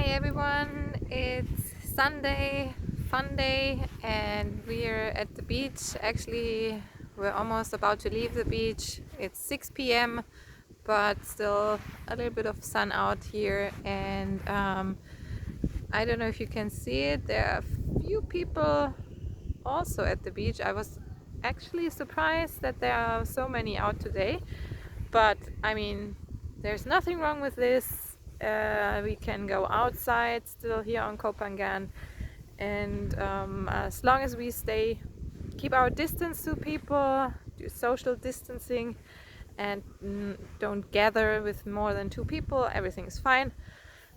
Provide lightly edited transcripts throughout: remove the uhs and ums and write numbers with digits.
everyone, it's Sunday, fun day, and we're at the beach. Actually, we're almost about to leave the beach. It's 6 p.m., but still a little bit of sun out here, and I don't know if you can see it. There are a few people also at the beach. I was actually surprised that there are so many out today, but I mean, there's nothing wrong with this. We can go outside still here on Koh Phangan, and as long as we keep our distance to people, do social distancing, and don't gather with more than 2 people, everything is fine.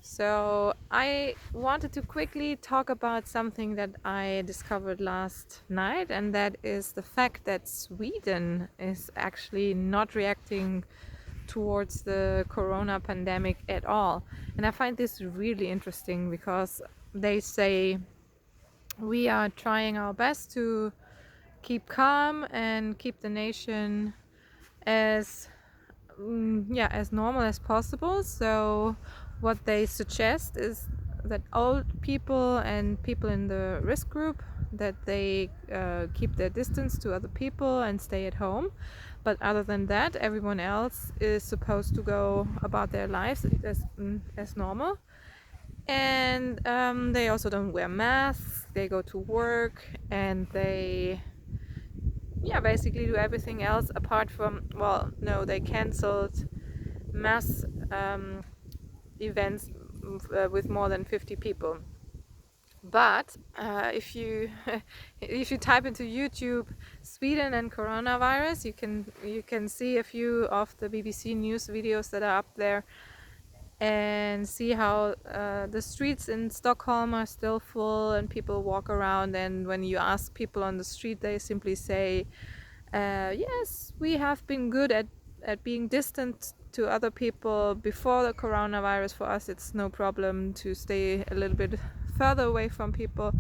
So I wanted to quickly talk about something that I discovered last night, and that is the fact that Sweden is actually not reacting towards the corona pandemic at all. And I find this really interesting because they say we are trying our best to keep calm and keep the nation as as normal as possible. So what they suggest is that old people and people in the risk group, that they keep their distance to other people and stay at home. But other than that, everyone else is supposed to go about their lives as normal. And they also don't wear masks, they go to work, and they basically do everything else apart from, well, no, they cancelled mass events with more than 50 people. But if you if you type into YouTube Sweden and coronavirus, you can see a few of the BBC News videos that are up there, and see how the streets in Stockholm are still full and people walk around. And when you ask people on the street, they simply say, yes, we have been good at being distant to other people before the coronavirus. For us, it's no problem to stay a little bit further away from people.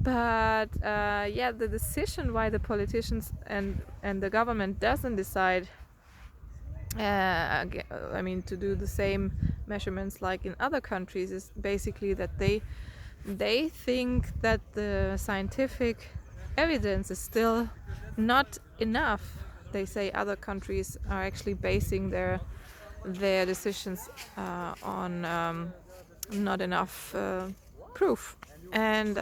But the decision why the politicians and the government doesn't decide, to do the same measurements like in other countries, is basically that they think that the scientific evidence is still not enough. They say other countries are actually basing their decisions on not enough proof. And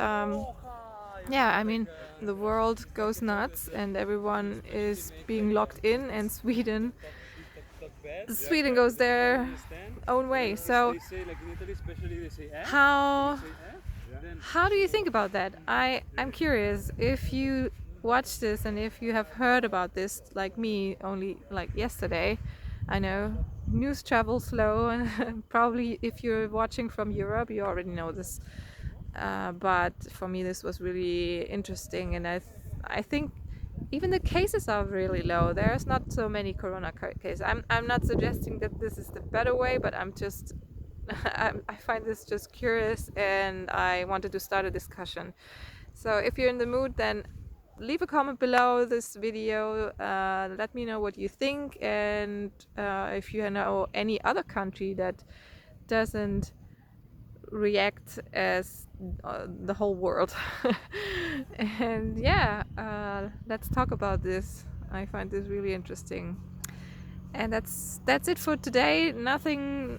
the world goes nuts and everyone is being locked in, and Sweden goes their own way. So how do you think about that? I'm curious if you watch this and if you have heard about this like me only like yesterday. I know news travels slow, and probably if you're watching from Europe you already know this, but for me this was really interesting. And I think even the cases are really low. There's not so many corona cases. I'm not suggesting that this is the better way, but I'm just I find this just curious, and I wanted to start a discussion. So if you're in the mood, then leave a comment below this video. Let me know what you think, and if you know any other country that doesn't react as the whole world. And let's talk about this. I find this really interesting. And that's it for today. Nothing.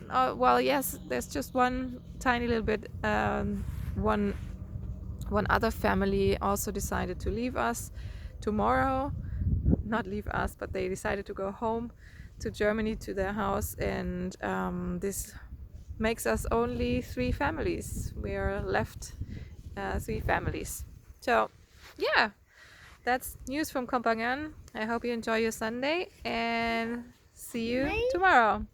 Yes, there's just one tiny little bit. One other family also decided to leave us tomorrow. Not leave us, but they decided to go home to Germany to their house, and this makes us only 3 families. We are left 3 families. So that's news from Koh Phangan. I hope you enjoy your Sunday, and see you tomorrow.